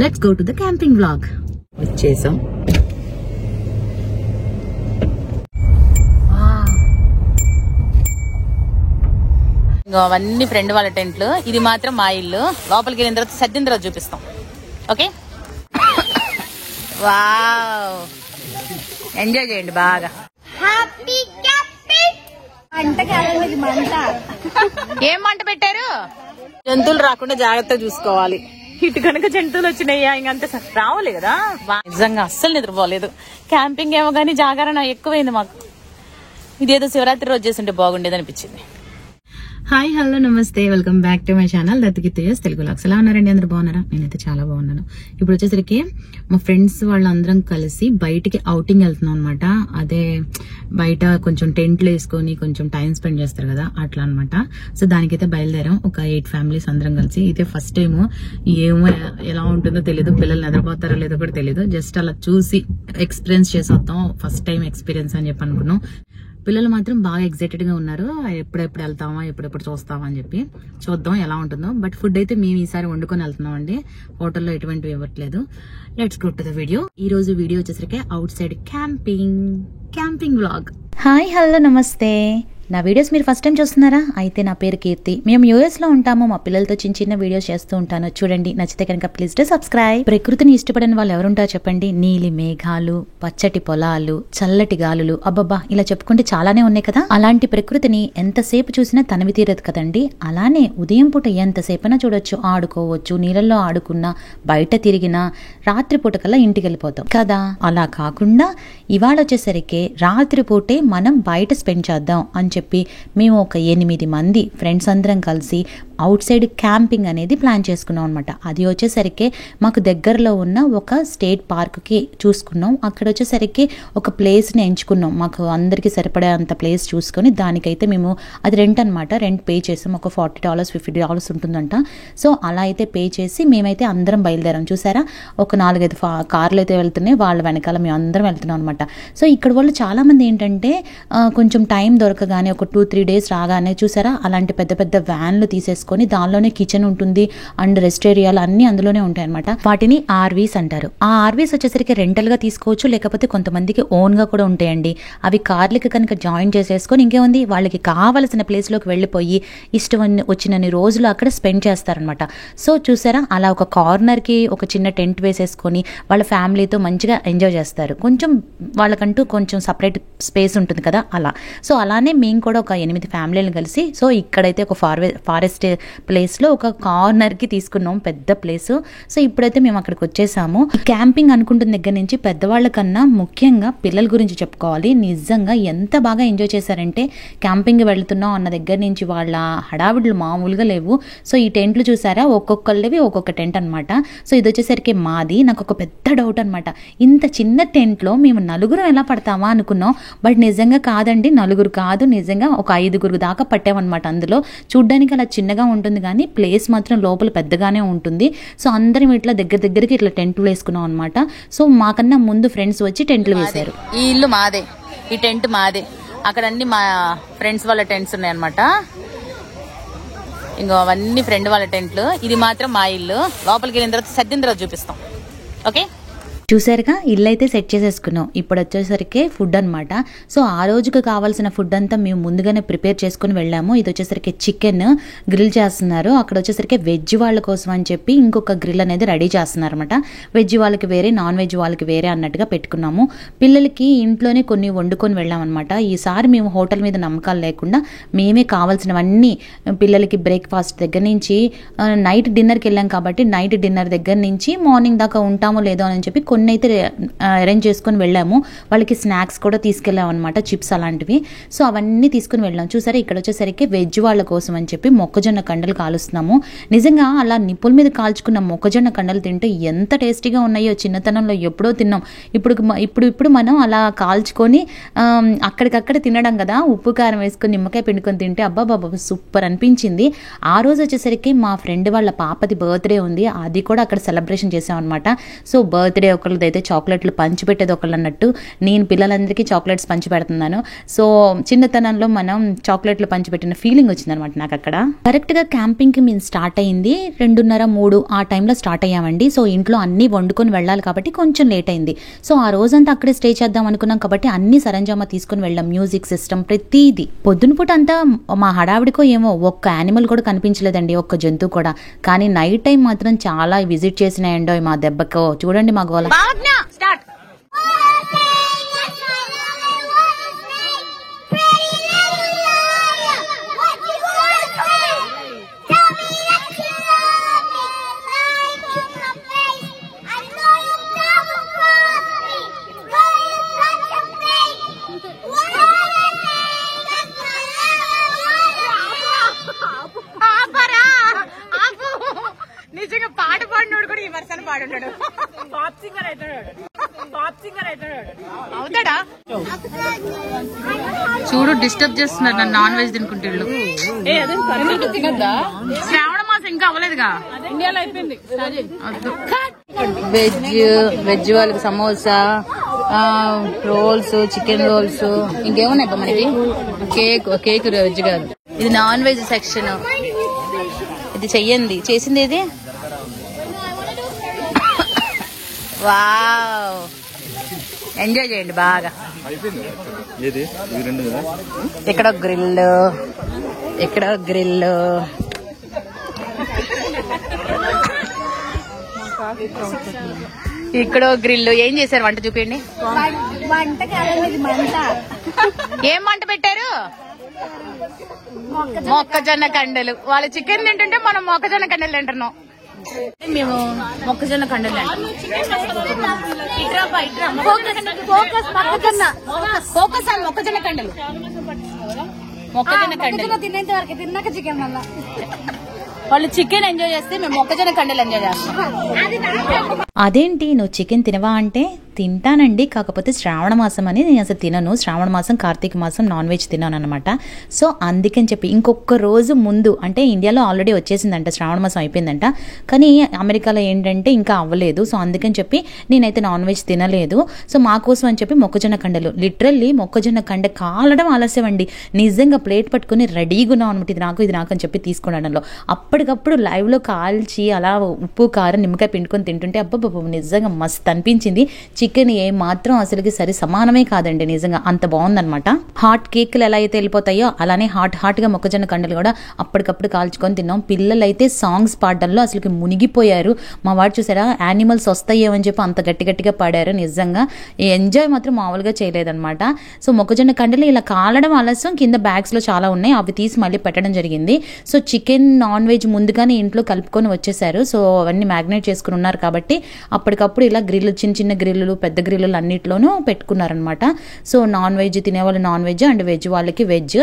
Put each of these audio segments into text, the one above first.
Let's go to the camping vlog. వచ్చేసాం. అవన్నీ friend వాళ్ళ టెంట్లు, ఇది మాత్రం మా ఇల్లు. లోపలికి వెళ్ళిన తర్వాత సర్దిన తర్వాత చూపిస్తాం. ఓకే, వావ్, ఎంజాయ్ చేయండి బాగా. ఏం మంట పెట్టారు? జంతువులు రాకుండా జాగ్రత్తగా చూసుకోవాలి. ఇటు కనుక జంతువులు వచ్చినాయా ఇంకంత రావాలి కదా. నిజంగా అస్సలు నిద్రపోలేదు. క్యాంపింగ్ ఏమో కానీ జాగరణ ఎక్కువైంది మాకు. ఇదేదో శివరాత్రి రోజు చేస్తుంటే బాగుండేది అనిపించింది. Hi, hello, namaste, welcome back to my channel దత్తుకి తేజస్ తెలుగు వ్లాగ్స్. ఎలా ఉన్నారండి? అందరు బాగున్నారా? నేనైతే చాలా బాగున్నాను. ఇప్పుడు వచ్చేసరికి మా ఫ్రెండ్స్ వాళ్ళందరం కలిసి బయటికి ఔటింగ్ వెళ్తున్నాం అనమాట. అదే బయట కొంచెం టెంట్లు వేసుకొని కొంచెం టైం స్పెండ్ చేస్తారు కదా, అట్లా అనమాట. సో దానికైతే బయలుదేరాం, ఒక 8 ఫ్యామిలీస్ అందరం కలిసి. ఇదే ఫస్ట్ టైం. ఏమో ఎలా ఉంటుందో తెలియదు, పిల్లలు నిద్రపోతారో లేదో కూడా తెలియదు. జస్ట్ అలా చూసి ఎక్స్పీరియన్స్ చేసి వస్తాం. ఫస్ట్ టైం ఎక్స్పీరియన్స్ అని చెప్పి అనుకున్నాం. పిల్లలు మాత్రం బాగా ఎక్సైటెడ్ గా ఉన్నారు. ఎప్పుడెప్పుడు వెళ్తామా, ఎప్పుడెప్పుడు చూస్తామా అని చెప్పి. చూద్దాం ఎలా ఉంటుందో. బట్ ఫుడ్ అయితే మేము ఈసారి వండుకొని వెళ్తున్నాం అండి. హోటల్లో ఎటువంటివి ఇవ్వట్లేదు. Let's go to the video. ఈ రోజు వీడియో వచ్చేసరికి out side camping vlog. Hi, hello, నమస్తే. నా వీడియోస్ మీరు ఫస్ట్ టైం చూస్తున్నారా? అయితే నా పేరు కీర్తి. మేము యూఎస్ లో ఉంటాము. మా పిల్లలతో చిన్న చిన్న వీడియోస్ చేస్తూ ఉంటాను. చూడండి, నచ్చితే కనుక ప్లీజ్ డు సబ్స్క్రైబ్. ప్రకృతిని ఇష్టపడని వాళ్ళు ఎవరుంటారో చెప్పండి. నీలి మేఘాలు, పచ్చటి పొలాలు, చల్లటి గాలులు, అబ్బబ్బా ఇలా చెప్పుకుంటే చాలానే ఉన్నాయి కదా. అలాంటి ప్రకృతిని ఎంతసేపు చూసినా తనివి తీరదు కదండి. అలానే ఉదయం పూట ఎంతసేపైనా చూడొచ్చు, ఆడుకోవచ్చు, నీళ్ళల్లో ఆడుకున్నా, బయట తిరిగినా, రాత్రిపూట కల్లా ఇంటికి వెళ్ళిపోతాం కదా. అలా కాకుండా ఇవాళ వచ్చేసరికి రాత్రిపూటే మనం బయట స్పెండ్ చేద్దాం అని చెప్పి మేము ఒక 8 మంది ఫ్రెండ్స్ అందరం కలిసి అవుట్ సైడ్ క్యాంపింగ్ అనేది ప్లాన్ చేసుకున్నాం అనమాట. అది వచ్చేసరికి మాకు దగ్గరలో ఉన్న ఒక స్టేట్ పార్క్కి చూసుకున్నాం. అక్కడ వచ్చేసరికి ఒక ప్లేస్ని ఎంచుకున్నాం. మాకు అందరికీ సరిపడే అంత ప్లేస్ చూసుకొని దానికైతే మేము అది రెంట్ అనమాట. రెంట్ పే చేసాం. ఒక $40 $50 ఉంటుందంట. సో అలా అయితే పే చేసి మేమైతే అందరం బయలుదేరాం. చూసారా, ఒక 4-5 కార్లు అయితే వెళ్తున్నాయి. వాళ్ళ వెనకాల మేము అందరం వెళ్తున్నాం అనమాట. సో ఇక్కడ వాళ్ళు చాలా మంది ఏంటంటే కొంచెం టైం దొరకగానే ఒక 2-3 డేస్ రాగానే చూసారా, అలాంటి పెద్ద పెద్ద వ్యాన్లు తీసేసుకొని దానిలోనే కిచెన్ ఉంటుంది అండ్ రెస్ట్ ఏరియాలు అన్ని అందులోనే ఉంటాయి అనమాట. వాటిని ఆర్వీస్ అంటారు. ఆ ఆర్వీస్ వచ్చేసరికి రెంటల్ గా తీసుకోవచ్చు, లేకపోతే కొంతమందికి ఓన్ గా కూడా ఉంటాయండి. అవి కార్లకి కనుక జాయిన్ చేసేసుకొని ఇంకేముంది, వాళ్ళకి కావలసిన ప్లేస్ లోకి వెళ్ళిపోయి ఇష్టం వచ్చినన్ని రోజులు అక్కడ స్పెండ్ చేస్తారనమాట. సో చూసారా, అలా ఒక కార్నర్ కి ఒక చిన్న టెంట్ వేసేసుకొని వాళ్ళ ఫ్యామిలీతో మంచిగా ఎంజాయ్ చేస్తారు. కొంచెం వాళ్ళకంటూ కొంచెం సపరేట్ స్పేస్ ఉంటుంది కదా అలా. సో అలానే మేము కూడా ఒక 8 ఫ్యామిలీలు కలిసి సో ఇక్కడైతే ఒక ఫారెస్ట్ ప్లేస్ లో ఒక కార్నర్ కి తీసుకున్నాం, పెద్ద ప్లేస్. సో ఇప్పుడైతే మేము అక్కడికి వచ్చేసాము. క్యాంపింగ్ అనుకుంటున్న దగ్గర నుంచి పెద్దవాళ్ళ కన్నా ముఖ్యంగా పిల్లల గురించి చెప్పుకోవాలి. నిజంగా ఎంత బాగా ఎంజాయ్ చేశారంటే, క్యాంపింగ్ వెళ్తున్నాం అన్న దగ్గర నుంచి వాళ్ళ హడావిడులు మామూలుగా లేవు. సో ఈ టెంట్లు చూసారా, ఒక్కొక్కళ్ళవి ఒక్కొక్క టెంట్ అనమాట. సో ఇది వచ్చేసరికి మాది. నాకు ఒక పెద్ద డౌట్ అనమాట, ఇంత చిన్న టెంట్ లో మేము 4 ఎలా పడతామా అనుకున్నాం. బట్ నిజంగా కాదండి, 4 కాదు, నిజంగా ఒక 5 దాకా పట్టామన్నమాట. అందులో చూడ్డానికి అలా చిన్నగా ఉంటుంది కానీ ప్లేస్ మాత్రం లోపల పెద్దగానే ఉంటుంది. సో అందరం ఇట్లా దగ్గరికి ఇట్లా టెంట్లు వేసుకున్నాం అనమాట. సో మాకన్నా ముందు ఫ్రెండ్స్ వచ్చి టెంట్లు వేశారు. ఈ ఇల్లు మాదే, ఈ టెంట్ మాదే. అక్కడ అన్ని మా ఫ్రెండ్స్ వాళ్ళ టెంట్స్ ఉన్నాయన్నమాట. ఇంకో అవన్నీ ఫ్రెండ్ వాళ్ళ టెంట్లు, ఇది మాత్రం మా ఇల్లు. లోపలికి వెళ్ళిన తర్వాత సర్దిన తర్వాత చూపిస్తాం. ఓకే, చూసారుగా, ఇల్లు అయితే సెట్ చేసేసుకున్నాం. ఇప్పుడు వచ్చేసరికి ఫుడ్ అనమాట. సో ఆ రోజుకి కావాల్సిన ఫుడ్ అంతా మేము ముందుగానే ప్రిపేర్ చేసుకుని వెళ్ళాము. ఇది వచ్చేసరికి చికెన్ గ్రిల్ చేస్తున్నారు. అక్కడ వచ్చేసరికి వెజ్ వాళ్ళ కోసం అని చెప్పి ఇంకొక గ్రిల్ అనేది రెడీ చేస్తున్నారు అనమాట. వెజ్ వాళ్ళకి వేరే, నాన్ వెజ్ వాళ్ళకి వేరే అన్నట్టుగా పెట్టుకున్నాము. పిల్లలకి ఇంట్లోనే కొన్ని వండుకొని వెళ్ళామన్నమాట. ఈసారి మేము హోటల్ మీద నమ్మకాలు లేకుండా మేమే కావాల్సినవన్నీ పిల్లలకి బ్రేక్ఫాస్ట్ దగ్గర నుంచి నైట్ డిన్నర్కి వెళ్ళాం కాబట్టి నైట్ డిన్నర్ దగ్గర నుంచి మార్నింగ్ దాకా ఉంటామో లేదో అని చెప్పి కొన్ని అయితే అరేంజ్ చేసుకుని వెళ్ళాము. వాళ్ళకి స్నాక్స్ కూడా తీసుకెళ్ళాం అనమాట, చిప్స్ అలాంటివి. సో అవన్నీ తీసుకుని వెళ్ళాం. చూసారా, ఇక్కడ వచ్చేసరికి వెజ్ వాళ్ళ కోసం అని చెప్పి మొక్కజొన్న కండలు కాలుస్తున్నాము. నిజంగా అలా నిప్పుల మీద కాల్చుకున్న మొక్కజొన్న కండలు తింటే ఎంత టేస్టీగా ఉన్నాయో చిన్నతనంలో ఎప్పుడో తిన్నాం. ఇప్పుడు మనం అలా కాల్చుకొని అక్కడికక్కడ తినడం కదా, ఉప్పు కారం వేసుకొని నిమ్మకాయ పిండుకొని తింటే అబ్బా బాబా సూపర్ అనిపించింది. ఆ రోజు వచ్చేసరికి మా ఫ్రెండ్ వాళ్ళ పాపది బర్త్డే ఉంది, అది కూడా అక్కడ సెలబ్రేషన్ చేసాం అనమాట. సో బర్త్డే ఒక ఒకళ్ళదైతే చాక్లెట్లు పంచిపెట్టేది ఒకళ్ళు అన్నట్టు నేను పిల్లలందరికీ చాక్లెట్స్ పంచి పెడుతున్నాను. సో చిన్నతనంలో మనం చాక్లెట్లు పంచిపెట్టిన ఫీలింగ్ వచ్చిందనమాట నాకు అక్కడ. కరెక్ట్గా క్యాంపింగ్కి మేము స్టార్ట్ అయింది 2:30-3 ఆ టైంలో స్టార్ట్ అయ్యామండి. సో ఇంట్లో అన్నీ వండుకొని వెళ్ళాలి కాబట్టి కొంచెం లేట్ అయింది. సో ఆ రోజంతా అక్కడే స్టే చేద్దాం అనుకున్నాం కాబట్టి అన్ని సరంజామా తీసుకుని వెళ్ళాం, మ్యూజిక్ సిస్టమ్ ప్రతిదీ. పొద్దున పూట అంతా మా హడావిడికో ఏమో ఒక్క యానిమల్ కూడా కనిపించలేదండి, ఒక్క జంతువు కూడా. కానీ నైట్ టైం మాత్రం చాలా విజిట్ చేసినాయండో మా దెబ్బకో. చూడండి మా గోల. నిజంగా పాట పాడినోడు కూడా ఈ వర్షాన్ని పాడుంటాడు. పాప్ సింగర్ అవుతాడా? చూడు డిస్టర్బ్ చేస్తున్నారు నన్ను, నాన్ వెజ్ తినుకుంటూ. శ్రావణ మాసం ఇంకా అవ్వలేదుగా, ఇండియాలో అయిపోయింది. వెజ్ వాళ్ళకి సమోసా, రోల్స్, చికెన్ రోల్స్, ఇంకేమున్నాయి మనకి? కేక్ వెజ్ కాదు, ఇది నాన్ వెజ్ సెక్షన్. ఇది చేసింది ఇది. వావ్, ఎంజాయ్ చేయండి బాగా. ఇక్కడ గ్రిల్, ఇక్కడ గ్రిల్, ఇక్కడ గ్రిల్. ఏం చేశారు వంట చూపించండి. ఏం వంట పెట్టారు? మొక్కజొన్న కండలు. వాళ్ళు చికెన్ తింటుంటే మనం మొక్కజొన్న కండలు తింటున్నాం. మేము మొక్కజొన్న కండలు మొక్కజొన్న కండలు. తినేంత వరకు తిన్నాక చికెన్ మళ్ళా వాళ్ళు చికెన్ ఎంజాయ్ చేస్తే మేము మొక్కజొన్న కండలు ఎంజాయ్ చేస్తాం. అదేంటి నువ్వు చికెన్ తినవా అంటే తింటానండి, కాకపోతే శ్రావణ మాసం అని నేను అసలు తినను. శ్రావణ మాసం, కార్తీక మాసం నాన్ వెజ్ తిన్నాను అనమాట. సో అందుకని చెప్పి ఇంకొక రోజు ముందు, అంటే ఇండియాలో ఆల్రెడీ వచ్చేసిందంట, శ్రావణ మాసం అయిపోయిందంట, కానీ అమెరికాలో ఏంటంటే ఇంకా అవ్వలేదు. సో అందుకని చెప్పి నేనైతే నాన్ వెజ్ తినలేదు. సో మా కోసం అని చెప్పి మొక్కజొన్న కండలు, లిటరల్లీ మొక్కజొన్న కండ కాలడం ఆలస్యం అండి. నిజంగా ప్లేట్ పట్టుకుని రెడీగా ఉన్నాం అనమాట, ఇది నాకు అని చెప్పి తీసుకునడంలో. అప్పటికప్పుడు లైవ్లో కాల్చి అలా ఉప్పు కారం నిమ్మకాయ పిండుకొని తింటుంటే అబ్బబ్బ నిజంగా మస్త్ అనిపించింది. చికెన్ ఏ మాత్రం అసలుకి సరి సమానమే కాదండి, నిజంగా అంత బాగుందనమాట. హాట్ కేకులు ఎలా అయితే వెళ్ళిపోతాయో అలానే హాట్గా మొక్కజొన్న కండలు కూడా అప్పటికప్పుడు కాల్చుకొని తిన్నాం. పిల్లలైతే సాంగ్స్ పాడడంలో అసలుకి మునిగిపోయారు. మా వాడు చూసారా, యానిమల్స్ వస్తాయేమని చెప్పి అంత గట్టిగా పాడారు. నిజంగా ఎంజాయ్ మాత్రం మామూలుగా చేయలేదన్నమాట. సో మొక్కజొన్న కండలు ఇలా కాలడం ఆలస్యం, కింద బ్యాగ్స్ లో చాలా ఉన్నాయి, అవి తీసి మళ్ళీ పెట్టడం జరిగింది. సో చికెన్ నాన్ వెజ్ ముందుగానే ఇంట్లో కలుపుకొని వచ్చేసారు. సో అవన్నీ మ్యాగ్నేట్ చేసుకుని ఉన్నారు కాబట్టి అప్పటికప్పుడు ఇలా గ్రిల్, చిన్న గ్రిల్లు, పెద్ద గ్రిల్లు అన్నిట్లోనూ పెట్టుకున్నారనమాట. సో నాన్ వెజ్ తినేవాళ్ళు నాన్ వెజ్ అండ్ వెజ్ వాళ్ళకి వెజ్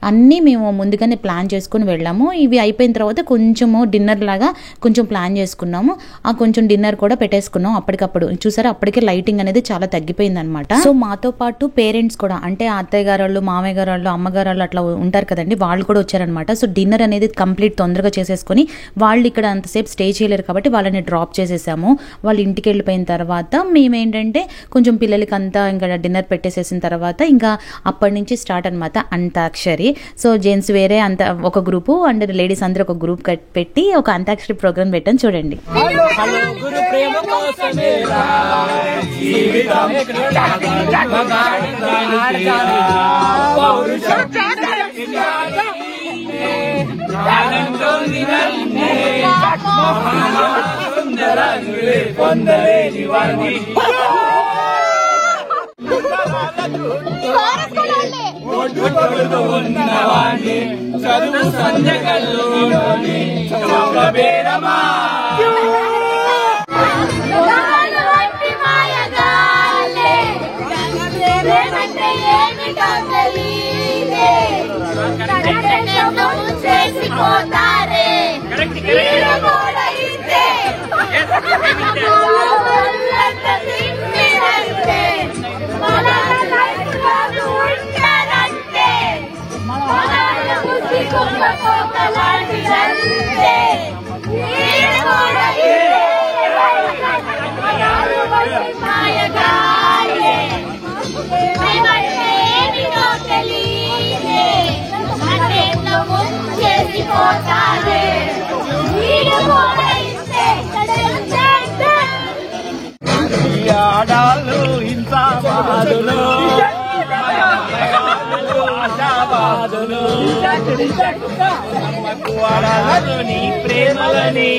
అన్నీ మేము ముందుగానే ప్లాన్ చేసుకుని వెళ్ళాము. ఇవి అయిపోయిన తర్వాత కొంచెము డిన్నర్ లాగా కొంచెం ప్లాన్ చేసుకున్నాము. ఆ కొంచెం డిన్నర్ కూడా పెట్టేసుకున్నాం అప్పటికప్పుడు. చూసారా, అప్పటికే లైటింగ్ అనేది చాలా తగ్గిపోయింది అనమాట. సో మాతో పాటు పేరెంట్స్ కూడా, అంటే అత్తయ్య గారు వాళ్ళు, మామయ్య గారు వాళ్ళు, అమ్మగారు వాళ్ళు అట్లా ఉంటారు కదండి, వాళ్ళు కూడా వచ్చారనమాట. సో డిన్నర్ అనేది కంప్లీట్ తొందరగా చేసేసుకొని, వాళ్ళు ఇక్కడ అంతసేపు స్టే చేయలేరు కాబట్టి వాళ్ళని డ్రాప్ చేసేసాము. వాళ్ళు ఇంటికి వెళ్ళిపోయిన తర్వాత మేమేంటంటే కొంచెం పిల్లలకి అంతా ఇంకా డిన్నర్ పెట్టేసేసిన తర్వాత ఇంకా అప్పటి నుంచి స్టార్ట్ అనమాట అంతాక్షరి. సో జెంట్స్ వేరే ఒక గ్రూపు అండ్ లేడీస్ అందరూ ఒక గ్రూప్ పెట్టి ఒక అంతాక్షరి ప్రోగ్రామ్ పెట్టాను చూడండి. చదువు సంజగల్లోని చౌరబేరమా ఆడాలు ఇంసాబాదులు ఆశాబాదులు నీ ప్రేమలని.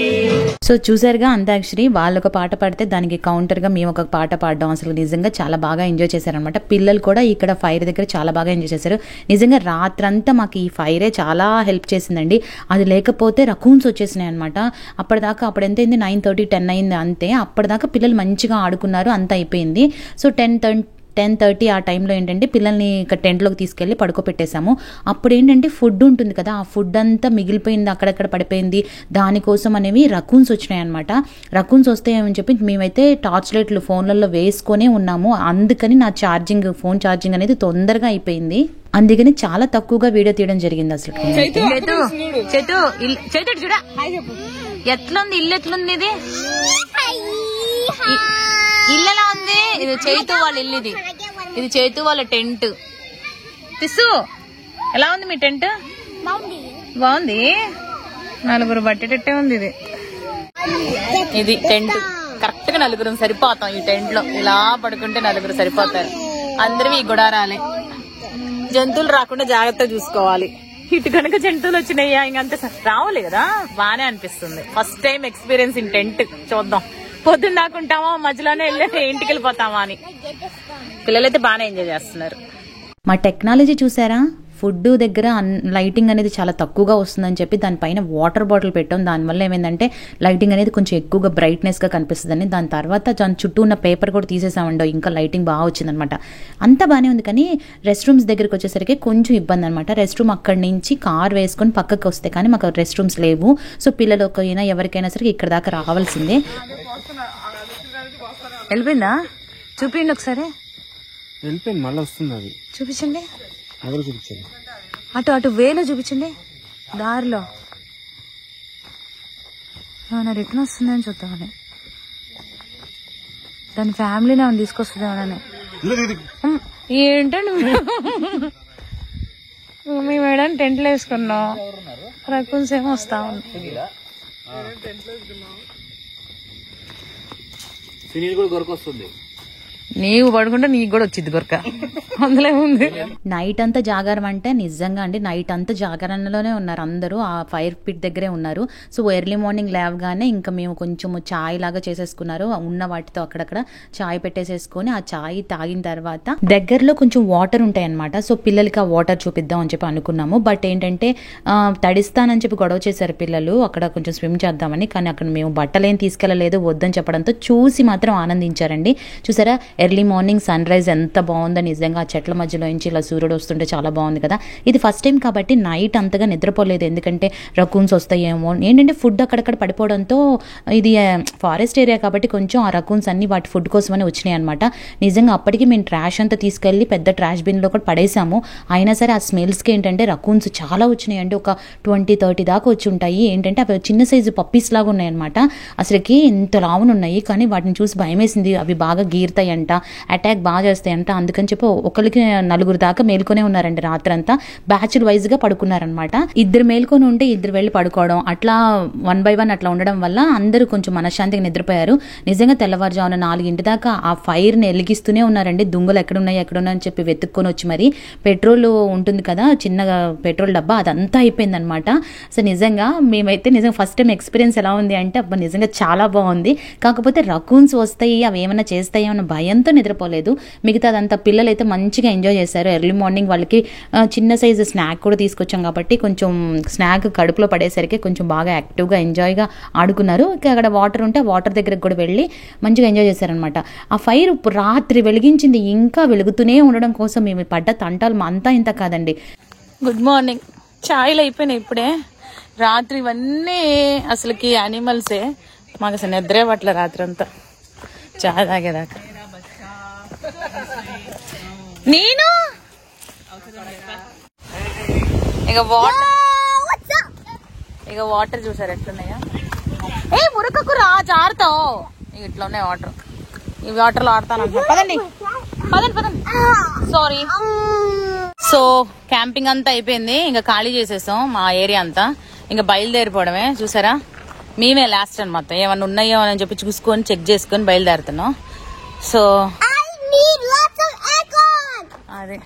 సో చూసారుగా అంతాక్షరి, వాళ్ళు ఒక పాట పాడితే దానికి కౌంటర్గా మేము ఒక పాట పాడడం అసలు నిజంగా చాలా బాగా ఎంజాయ్ చేశారనమాట. పిల్లలు కూడా ఇక్కడ ఫైర్ దగ్గర చాలా బాగా ఎంజాయ్ చేశారు. నిజంగా రాత్రంతా మాకు ఈ ఫైరే చాలా హెల్ప్ చేసిందండి. అది లేకపోతే రకూన్స్ వచ్చేసినాయి అనమాట. అప్పటిదాకా అప్పుడు ఎంత అయింది, 9:30 10 అయింది అంతే. అప్పటిదాకా పిల్లలు మంచిగా ఆడుకున్నారు, అంత అయిపోయింది. సో 10:30 ఆ టైంలో ఏంటంటే పిల్లల్ని ఇక్కడ టెంట్లోకి తీసుకెళ్ళి పడుకోపెట్టేశాము. అప్పుడు ఏంటంటే ఫుడ్ ఉంటుంది కదా, ఆ ఫుడ్ అంతా మిగిలిపోయింది, అక్కడక్కడ పడిపోయింది. దానికోసం అనేవి రకూన్స్ వచ్చినాయి అనమాట. రకూన్స్ వస్తాయని చెప్పి మేమైతే టార్చ్ లైట్లు ఫోన్లలో వేసుకొనే ఉన్నాము. అందుకని నా ఫోన్ ఛార్జింగ్ అనేది తొందరగా అయిపోయింది. అందుకని చాలా తక్కువగా వీడియో తీయడం జరిగింది. అసలు చూడ ఎట్లుంది ఇల్లు, ఎట్లుంది ఇది ఇల్లు ఎలా ఉంది? ఇది చైతు వాళ్ళ ఇల్లు, ఇది చైతు వాళ్ళ టెంట్. తిసు ఎలా ఉంది మీ టెంట్? బాగుంది, 4 బట్టేటట్టే ఉంది. ఇది టెంట్ కరెక్ట్ గా 4 సరిపోతాం ఈ టెంట్ లో. ఇలా పడుకుంటే 4 సరిపోతారు. అందరూ ఈ గుడారాలే. జంతువులు రాకుండా జాగ్రత్తగా చూసుకోవాలి. ఇటు కనుక జంతువులు వచ్చినాయ్యా ఇంకంత రావాలి కదా, బానే అనిపిస్తుంది. First time experience in tent. చూద్దాం పొద్దున్న దాకుంటామా మధ్యలోనే వెళ్ళి ఇంటికి వెళ్ళిపోతామా అని. పిల్లలైతే బాగానే ఎంజాయ్ చేస్తున్నారు. మా టెక్నాలజీ చూసారా, ఫుడ్ దగ్గర లైటింగ్ అనేది చాలా తక్కువగా వస్తుందని చెప్పి దానిపైన వాటర్ బాటిల్ పెట్టాం. దానివల్ల ఏమైందంటే లైటింగ్ అనేది కొంచెం ఎక్కువగా బ్రైట్నెస్గా కనిపిస్తుందని. దాని తర్వాత దాని చుట్టూ ఉన్న పేపర్ కూడా తీసేసామండో, ఇంకా లైటింగ్ బాగా వచ్చిందనమాట. అంతా బాగానే ఉంది. కానీ రెస్ట్ రూమ్స్ దగ్గరికి వచ్చేసరికి కొంచెం ఇబ్బంది అనమాట. రెస్ట్ రూమ్ అక్కడి నుంచి కార్ వేసుకొని పక్కకి వస్తే కానీ మాకు రెస్ట్ రూమ్స్ లేవు. సో పిల్లలకైనా ఎవరికైనా సరే ఇక్కడ దాకా రావాల్సిందే. వెళ్ళిపోయిందా? చూపించండి ఒకసారి. వెళ్ళిపోయింది, మళ్ళీ వస్తుంది. అది చూపించండి, చూపించండి. అటు వేలో చూపించండి, దారిలో ఏమైనా రిటర్న్ వస్తుందని చూద్దామని. దాని ఫ్యామిలీని ఏమైనా తీసుకొస్తుందేమోనని. ఏంటండి మీ మేడం టెంట్లు వేసుకున్నాం, రకూన్స్ ఏమో వస్తా ఉంది. నీవు పడుకుంటే నీకు కూడా వచ్చింది గొరక, అందులో ఉంది. నైట్ అంతా జాగారం అంటే నిజంగా అండి, నైట్ అంతా జాగరణలోనే ఉన్నారు అందరూ. ఆ ఫైర్ పిట్ దగ్గరే ఉన్నారు. సో ఎర్లీ మార్నింగ్ లేవగానే ఇంకా మేము కొంచెం చాయ్ లాగా చేసేసుకున్నారు. ఉన్న వాటితో అక్కడక్కడ చాయ్ పెట్టేసేసుకొని ఆ చాయ్ తాగిన తర్వాత దగ్గరలో కొంచెం వాటర్ ఉంటాయి అనమాట. సో పిల్లలకి ఆ వాటర్ చూపిద్దాం అని చెప్పి అనుకున్నాము. బట్ ఏంటంటే తడిస్తానని చెప్పి గొడవ చేశారు పిల్లలు, అక్కడ కొంచెం స్విమ్ చేద్దామని. కానీ అక్కడ మేము బట్టలేం తీసుకెళ్లలేదు, వద్దని చెప్పడంతో చూసి మాత్రం ఆనందించారండి. చూసారా ఎర్లీ మార్నింగ్ సన్ రైజ్ ఎంత బాగుందో నిజంగా. చెట్ల మధ్యలో నుంచి ఇలా సూర్యుడు వస్తుంటే చాలా బాగుంది కదా. ఇది ఫస్ట్ టైం కాబట్టి నైట్ అంతగా నిద్రపోలేదు, ఎందుకంటే రకూన్స్ వస్తాయేమో. ఏంటంటే ఫుడ్ అక్కడక్కడ పడిపోవడంతో, ఇది ఫారెస్ట్ ఏరియా కాబట్టి కొంచెం ఆ రకూన్స్ అన్ని వాటి ఫుడ్ కోసమని వచ్చినాయి అనమాట. నిజంగా అప్పటికి మేము ట్రాష్ అంతా తీసుకెళ్లి పెద్ద ట్రాష్ బిన్లో కూడా పడేసాము. అయినా సరే ఆ స్మెల్స్కి ఏంటంటే రకూన్స్ చాలా వచ్చినాయండి. ఒక 20-30 దాకా వచ్చి ఉంటాయి. ఏంటంటే అవి చిన్న సైజు పప్పీస్ లాగా ఉన్నాయన్నమాట. అసలుకి ఇంత లావునున్నాయి. కానీ వాటిని చూసి భయం వేసింది. అవి బాగా గీరుతాయంట, అటాక్ బాగా చేస్తాయంట. అందుకని చెప్పి ఒకరికి 4 దాకా మేల్కొనే ఉన్నారండి రాత్రంతా. బ్యాచ్ల వైజ్ గా పడుకున్నారనమాట. 2 మేల్కొని ఉంటే 2 వెళ్ళి పడుకోవడం, అట్లా 1 by 1 అట్లా ఉండడం వల్ల అందరూ కొంచెం మనశ్శాంతిగా నిద్రపోయారు. నిజంగా తెల్లవారుజామున 4 దాకా ఆ ఫైర్ ని వెలిగిస్తూనే ఉన్నారండి. దుంగలు ఎక్కడున్నాయని చెప్పి వెతుక్కొని వచ్చి మరి పెట్రోల్ ఉంటుంది కదా, చిన్నగా పెట్రోల్ డబ్బా, అదంతా అయిపోయిందనమాట. సో నిజంగా మేమైతే నిజంగా ఫస్ట్ టైం ఎక్స్పీరియన్స్ ఎలా ఉంది అంటే అబ్బా నిజంగా చాలా బాగుంది. కాకపోతే రకూన్స్ వస్తాయి, అవి ఏమైనా చేస్తాయి అన్న భయంతో నిద్రపోలేదు. మిగతాదంతా పిల్లలు అయితే మంచిగా ఎంజాయ్ చేశారు. ఎర్లీ మార్నింగ్ వాళ్ళకి చిన్న సైజు స్నాక్ కూడా తీసుకొచ్చాం కాబట్టి కొంచెం స్నాక్ కడుపులో పడేసరికి కొంచెం బాగా యాక్టివ్గా ఎంజాయ్గా ఆడుకున్నారు. అక్కడ వాటర్ ఉంటే వాటర్ దగ్గరకు కూడా వెళ్ళి మంచిగా ఎంజాయ్ చేశారనమాట. ఆ ఫైర్ రాత్రి వెలిగించింది, ఇంకా వెలుగుతూనే ఉండడం కోసం మేము పడ్డ తంటాలు అంతా ఇంత కాదండి. Good morning. ఛాయలు అయిపోయినాయి ఇప్పుడే. రాత్రి ఇవన్నీ అసలుకి యానిమల్సే. మాకు అసలు నిద్రే పట్ల రాత్రి అంతా చాయ్ తాగేదాకా. నేను ఇక వాటర్ చూసారు ఎట్లున్నాయా. ఏ ఉరకకు రా, జారుతావు. ఇట్లా ఉన్నాయి వాటర్. ఈ వాటర్ లో ఆడతాను. పదండి పదండి. సారీ. సో క్యాంపింగ్ అంతా అయిపోయింది, ఇంకా ఖాళీ చేసేసాం మా ఏరియా అంతా. ఇంకా బయలుదేరిపోవడమే. చూసారా, మేమే లాస్ట్ అనమాట. ఏమన్నా ఉన్నాయో అని చెప్పి చూసుకొని చెక్ చేసుకొని బయలుదేరుతున్నాం. సో అదే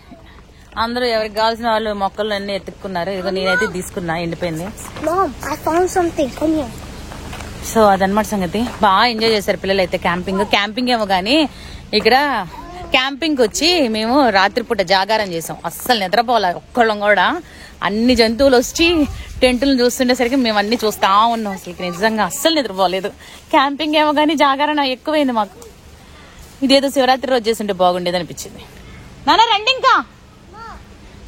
అందరూ ఎవరికి కావాల్సిన వాళ్ళు మొక్కలు అన్ని ఎత్తుక్కున్నారు. ఇదిగో నేనైతే తీసుకున్నా, ఎండిపోయింది. సో అదనమాట సంగతి. బాగా ఎంజాయ్ చేశారు పిల్లలు అయితే. క్యాంపింగ్ ఏమో కానీ ఇక్కడ క్యాంపింగ్ వచ్చి మేము రాత్రిపూట జాగారం చేసాం. అస్సలు నిద్రపోలే ఒక్కళ్ళం కూడా. అన్ని జంతువులు వచ్చి టెంటులను చూస్తుండేసరికి మేము అన్ని చూస్తా ఉన్నాం. అసలు నిజంగా అస్సలు నిద్రపోలేదు. క్యాంపింగ్ ఏమో కానీ జాగరణ ఎక్కువైంది మాకు. ఇదేదో శివరాత్రి రోజు చేస్తుంటే బాగుండేది అనిపించింది. నాన్న రండి ఇంకా.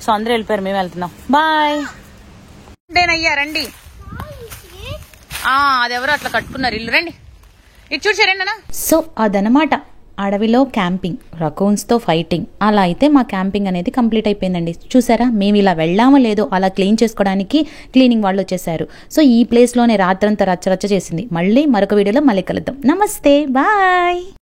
సో అందరూ వెళ్ళిపోయారు, మేము వెళ్తున్నాం. బాయ్. అయ్యా రండి. అదెవరో అట్లా కట్టుకున్నారు ఇల్లు. రండి ఇటు చూసారండి నాన్న. సో అదనమాట అడవిలో క్యాంపింగ్, రకూన్స్తో ఫైటింగ్. అలా అయితే మా క్యాంపింగ్ అనేది కంప్లీట్ అయిపోయిందండి. చూసారా, మేము ఇలా వెళ్ళామో లేదో అలా క్లీన్ చేసుకోవడానికి క్లీనింగ్ వాళ్ళు వచ్చేసారు. సో ఈ ప్లేస్లోనే రాత్రంతా రచ్చరచ్చ చేసింది. మళ్ళీ మరొక వీడియోలో మళ్ళీ కలుద్దాం. నమస్తే, బాయ్.